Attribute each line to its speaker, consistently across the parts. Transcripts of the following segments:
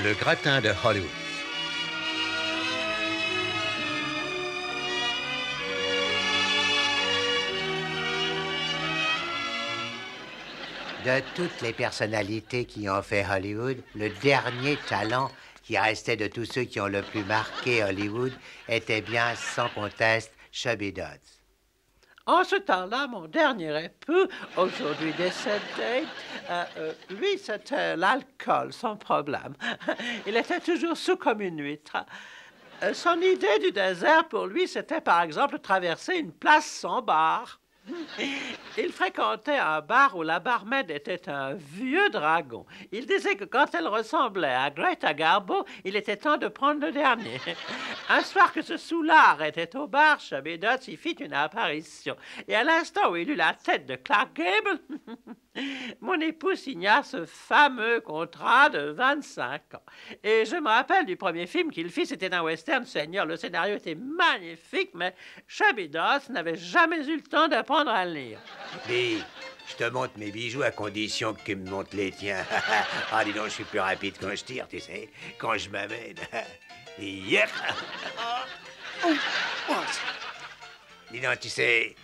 Speaker 1: Le gratin de Hollywood.
Speaker 2: De toutes les personnalités qui ont fait Hollywood, le dernier talent qui restait de tous ceux qui ont le plus marqué Hollywood était bien, sans conteste, Chubby Dodds.
Speaker 3: En ce temps-là, mon dernier époux, aujourd'hui décédé, lui, c'était l'alcool, son problème. Il était toujours sous comme une huître. Son idée du désert, pour lui, c'était par exemple traverser une place sans bar. Il fréquentait un bar où la barmaid était un vieux dragon. Il disait que quand elle ressemblait à Greta Garbo, il était temps de prendre le dernier. Un soir que ce soulard était au bar, Chubby Dodds y fit une apparition. Et à l'instant où il eut la tête de Clark Gable, mon époux signa ce fameux contrat de 25 ans. Et je me rappelle du premier film qu'il fit, c'était un western seigneur. Le scénario était magnifique, mais Chubby Dodds n'avait jamais eu le temps d'apprendre à le lire.
Speaker 2: Dis, je te montre mes bijoux à condition que tu me montres les tiens. Ah, dis donc, je suis plus rapide quand je tire, tu sais, quand je m'amène. Hier. Dis donc, tu sais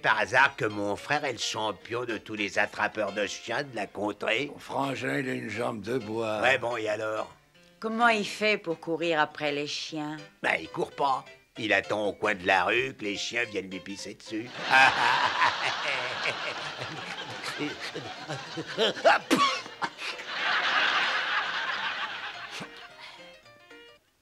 Speaker 2: par hasard que mon frère est le champion de tous les attrapeurs de chiens de la contrée?
Speaker 4: Mon frangin, il a une jambe de bois.
Speaker 2: Ouais, bon, et alors?
Speaker 5: Comment il fait pour courir après les chiens?
Speaker 2: Ben, il court pas. Il attend au coin de la rue que les chiens viennent lui pisser dessus.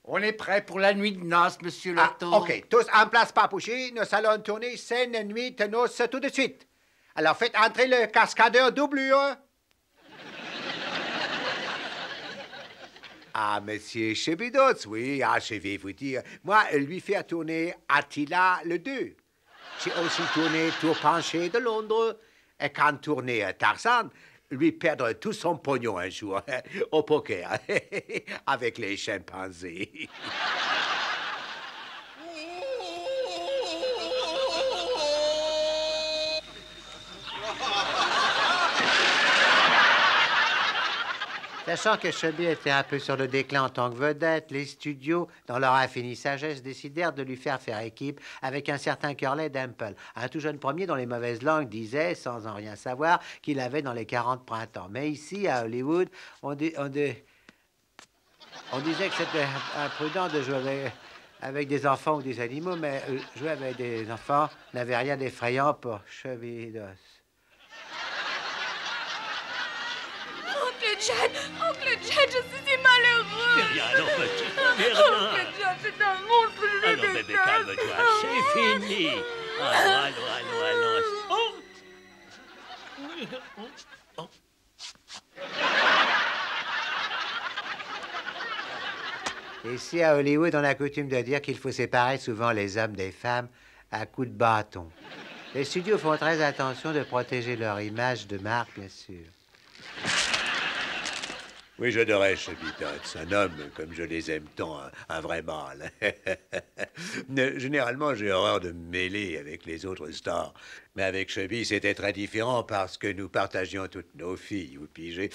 Speaker 4: On est prêt pour la nuit de noces, monsieur Leto.
Speaker 2: OK, tous en place, Papouchi. Nous allons tourner scène nuit de noces tout de suite. Alors, faites entrer le cascadeur doublure. Ah, monsieur Chubby Dodds, oui, je vais vous dire. Moi, lui faire tourner Attila le 2. J'ai aussi tourné Tour penché de Londres. Et quand tourner Tarzan, lui perdre tout son pognon un jour au poker avec les chimpanzés. Sachant que Chubby était un peu sur le déclin en tant que vedette, les studios, dans leur infinie sagesse, décidèrent de lui faire équipe avec un certain Curly Temple, un tout jeune premier dont les mauvaises langues disaient, sans en rien savoir, qu'il avait dans les 40 printemps. Mais ici, à Hollywood, on disait que c'était imprudent de jouer avec des enfants ou des animaux, mais jouer avec des enfants n'avait rien d'effrayant pour Chubby Dodds.
Speaker 6: Oncle Jed, je suis si malheureux.
Speaker 7: Mais rien, non, petit, mais rien.
Speaker 6: Oncle Jed, c'est un monstre, je le
Speaker 7: Alors, bébé,
Speaker 6: déteste.
Speaker 7: calme-toi, c'est fini. Allons. Oh.
Speaker 2: Ici, à Hollywood, on a coutume de dire qu'il faut séparer souvent les hommes des femmes à coups de bâton. Les studios font très attention de protéger leur image de marque, bien sûr. Oui, j'adorais Chubby Dodds, un homme comme je les aime tant, un vrai mâle. Généralement, j'ai horreur de me mêler avec les autres stars. Mais avec Chubby, c'était très différent parce que nous partagions toutes nos filles, vous pigez.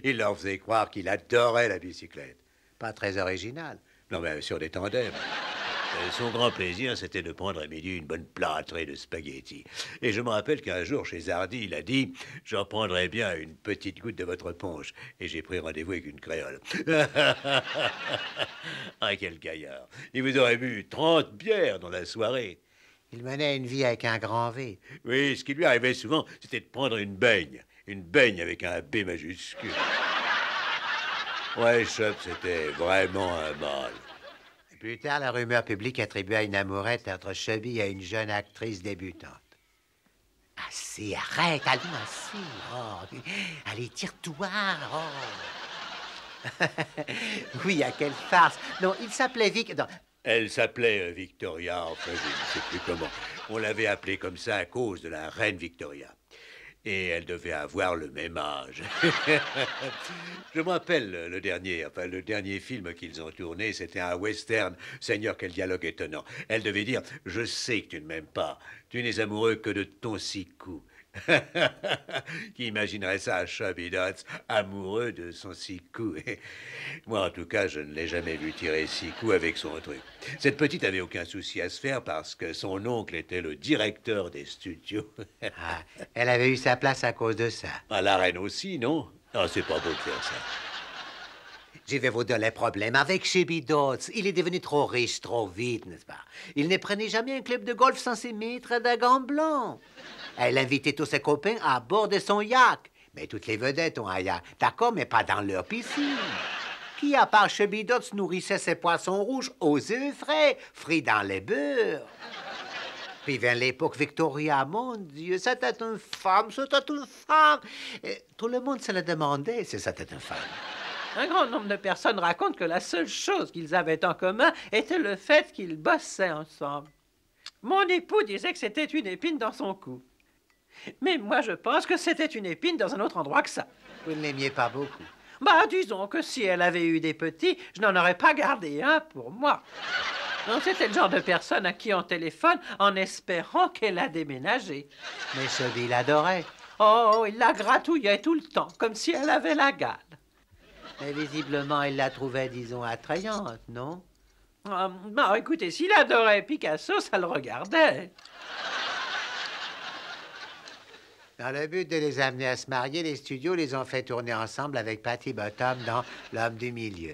Speaker 2: Il leur faisait croire qu'il adorait la bicyclette. Pas très original. Non, mais sur des tandems. Son grand plaisir, c'était de prendre à midi une bonne plâtrée de spaghettis. Et je me rappelle qu'un jour, chez Hardy, il a dit « J'en prendrais bien une petite goutte de votre punch. » Et j'ai pris rendez-vous avec une créole. Ah, quel gaillard. Il vous aurait bu 30 bières dans la soirée. Il menait une vie avec un grand V. Oui, ce qui lui arrivait souvent, c'était de prendre une baigne. Une baigne avec un B majuscule. Ouais, Chub, c'était vraiment un mâle. Plus tard, la rumeur publique attribua une amourette entre Chubby et une jeune actrice débutante. Assez, arrête, allons assez. Oh, allez, tire-toi. Oh. Oui, à quelle farce. Non, il s'appelait Vic... Non. Elle s'appelait Victoria, enfin, je ne sais plus comment. On l'avait appelée comme ça à cause de la reine Victoria. Et elle devait avoir le même âge. Je me rappelle le dernier film qu'ils ont tourné, c'était un western. Seigneur, quel dialogue étonnant. Elle devait dire « Je sais que tu ne m'aimes pas. Tu n'es amoureux que de ton sicou. » Qui imaginerait ça à Chubby Dots, amoureux de son 6 coups? Moi, en tout cas, je ne l'ai jamais vu tirer 6 coups avec son truc. Cette petite avait aucun souci à se faire parce que son oncle était le directeur des studios.
Speaker 1: Ah, elle avait eu sa place à cause de ça.
Speaker 2: À la reine aussi, non? Ah, c'est pas beau de faire ça.
Speaker 1: Je vais vous donner problème avec Chubby Dots. Il est devenu trop riche, trop vite, n'est-ce pas? Il ne prenait jamais un club de golf sans se mettre d'un gant blanc. Elle invitait tous ses copains à bord de son yacht. Mais toutes les vedettes ont un yacht, d'accord, mais pas dans leur piscine. Qui, à part Chubby Dots, nourrissait ses poissons rouges aux œufs frais, frits dans les beurres? Puis vient l'époque Victoria, mon Dieu, c'était une femme, c'était une femme. Et tout le monde se le demandait si c'était une femme.
Speaker 3: Un grand nombre de personnes racontent que la seule chose qu'ils avaient en commun était le fait qu'ils bossaient ensemble. Mon époux disait que c'était une épine dans son cou. Mais moi, je pense que c'était une épine dans un autre endroit que ça.
Speaker 1: Vous ne l'aimiez pas beaucoup.
Speaker 3: Bah, disons que si elle avait eu des petits, je n'en aurais pas gardé un pour moi. Non, c'était le genre de personne à qui on téléphone en espérant qu'elle a déménagé.
Speaker 1: Mais Chubby l'adorait.
Speaker 3: Oh, il la gratouillait tout le temps, comme si elle avait la gale.
Speaker 1: Mais visiblement, il la trouvait, disons, attrayante, non?
Speaker 3: Bon, écoutez, s'il adorait Picasso, ça le regardait.
Speaker 1: Dans le but de les amener à se marier, les studios les ont fait tourner ensemble avec Patty Bottom dans L'homme du milieu.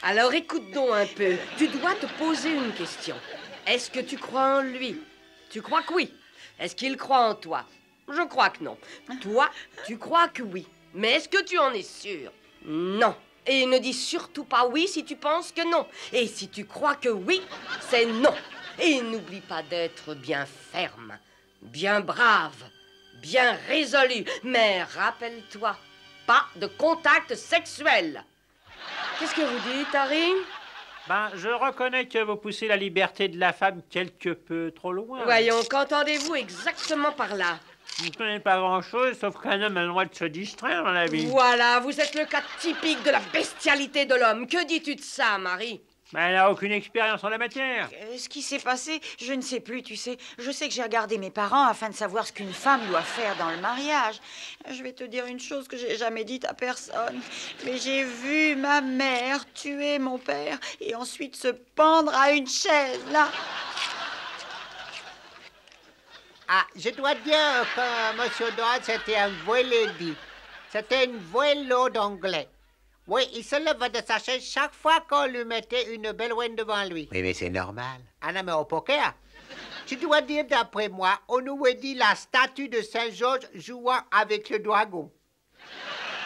Speaker 8: Alors écoute donc un peu. Tu dois te poser une question. Est-ce que tu crois en lui? Tu crois que oui. Est-ce qu'il croit en toi? Je crois que non. Toi, tu crois que oui. Mais est-ce que tu en es sûr? Non. Et ne dis surtout pas oui si tu penses que non. Et si tu crois que oui, c'est non. Et n'oublie pas d'être bien ferme, bien brave, bien résolu. Mais rappelle-toi, pas de contact sexuel. Qu'est-ce que vous dites, Harry?
Speaker 3: Ben, je reconnais que vous poussez la liberté de la femme quelque peu trop loin.
Speaker 8: Voyons, qu'entendez-vous exactement par là?
Speaker 3: Je ne connais pas grand-chose, sauf qu'un homme a le droit de se distraire dans la vie.
Speaker 8: Voilà, vous êtes le cas typique de la bestialité de l'homme. Que dis-tu de ça, Marie?
Speaker 3: Ben, elle n'a aucune expérience en la matière.
Speaker 5: Ce qui s'est passé, je ne sais plus, tu sais. Je sais que j'ai regardé mes parents afin de savoir ce qu'une femme doit faire dans le mariage. Je vais te dire une chose que j'ai jamais dite à personne. Mais j'ai vu ma mère tuer mon père et ensuite se pendre à une chaise, là.
Speaker 1: Ah, je dois dire que M. Dodd, c'était un vrai lady. C'était une vraie lord anglais. Oui, il se levait de sa chaise chaque fois qu'on lui mettait une belle ouine devant lui. Oui, mais c'est normal. Ah non, mais au poker, je dois dire, d'après moi, on nous a dit la statue de Saint-Georges jouant avec le dragon.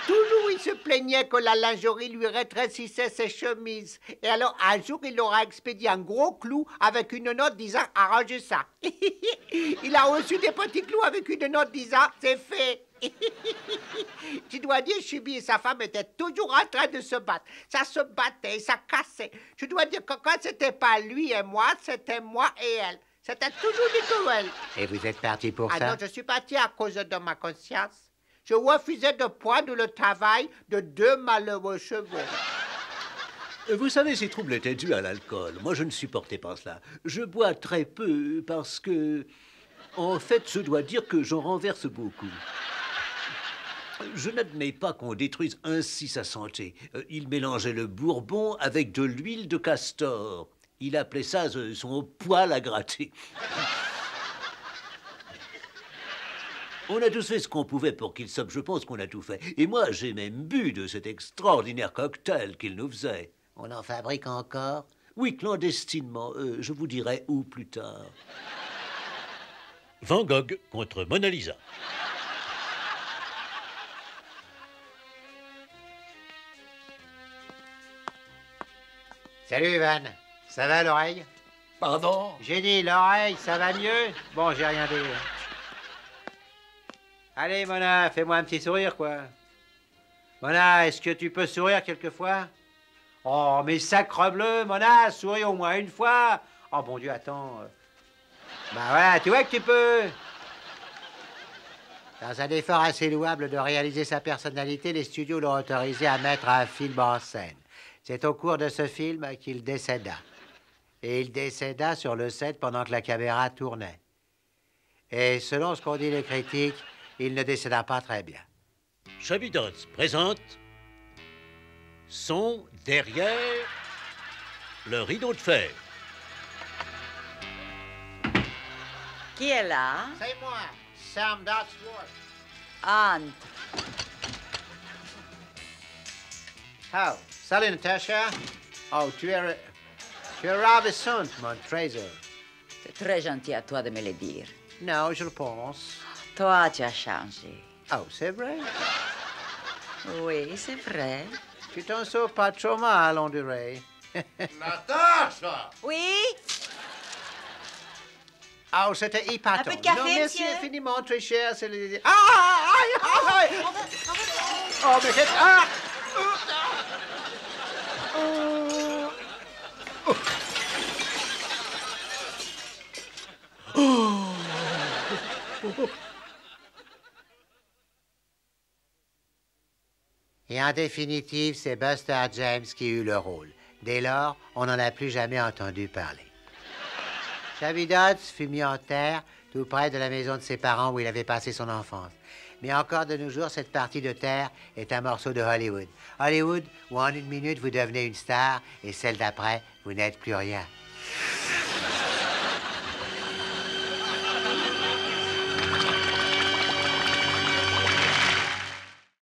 Speaker 1: Toujours, il se plaignait que la lingerie lui rétrécissait ses chemises. Et alors, un jour, il leur a expédié un gros clou avec une note disant « arrange ça ». Il a reçu des petits clous avec une note disant « c'est fait ». Je dois dire, Chubby et sa femme étaient toujours en train de se battre. Ça se battait, ça cassait. Je dois dire que quand c'était pas lui et moi, c'était moi et elle. C'était toujours du duel. Et vous êtes parti pour ça? Ah non, je suis parti à cause de ma conscience. Je refusais de prendre le travail de deux malheureux chevaux.
Speaker 7: Vous savez, ces troubles étaient dus à l'alcool. Moi, je ne supportais pas cela. Je bois très peu parce que, en fait, je dois dire que j'en renverse beaucoup. Je n'admets pas qu'on détruise ainsi sa santé. Il mélangeait le bourbon avec de l'huile de castor. Il appelait ça son poil à gratter. On a tous fait ce qu'on pouvait pour qu'il somme. Je pense qu'on a tout fait. Et moi, j'ai même bu de cet extraordinaire cocktail qu'il nous faisait.
Speaker 1: On en fabrique encore?
Speaker 7: Oui, clandestinement. Je vous dirai où plus tard.
Speaker 9: Van Gogh contre Mona Lisa.
Speaker 1: Salut, Ivan. Ça va, l'oreille?
Speaker 4: Pardon?
Speaker 1: J'ai dit l'oreille, ça va mieux? Bon, j'ai rien dit. Allez, Mona, fais-moi un petit sourire, quoi. Mona, est-ce que tu peux sourire quelquefois? Oh, mais sacrebleu, Mona, souris au moins une fois. Oh, bon Dieu, attends. Ben voilà, tu vois que tu peux. Dans un effort assez louable de réaliser sa personnalité, les studios l'ont autorisé à mettre un film en scène. C'est au cours de ce film qu'il décéda. Et il décéda sur le set pendant que la caméra tournait. Et selon ce qu'ont dit les critiques, il ne décéda pas très bien.
Speaker 9: Chubby Dodds présente Son derrière le rideau de fer.
Speaker 5: Qui est là?
Speaker 1: C'est moi, Sam Dodsworth.
Speaker 5: Anne.
Speaker 1: Oh, salut Natasha. Oh, tu es ravissante, mon trésor.
Speaker 5: C'est très gentil à toi de me le dire.
Speaker 1: Non, je le pense.
Speaker 5: Toi, tu as changé.
Speaker 1: Oh, c'est vrai?
Speaker 5: Oui, c'est vrai.
Speaker 1: Tu t'en sors pas trop mal, on dirait.
Speaker 2: Natasha!
Speaker 5: Oui?
Speaker 1: Oh, c'était épatant.
Speaker 5: Un peu de café,
Speaker 1: non, merci
Speaker 5: monsieur?
Speaker 1: infiniment, très cher. C'est le... Ah! Aïe! Aïe! Oh, mais c'est... Ah! Et en définitive, c'est Buster James qui eut le rôle. Dès lors, on n'en a plus jamais entendu parler. Chubby Dodds fut mis en terre tout près de la maison de ses parents où il avait passé son enfance. Mais encore de nos jours, cette partie de terre est un morceau de Hollywood. Hollywood où en une minute vous devenez une star et celle d'après, vous n'êtes plus rien.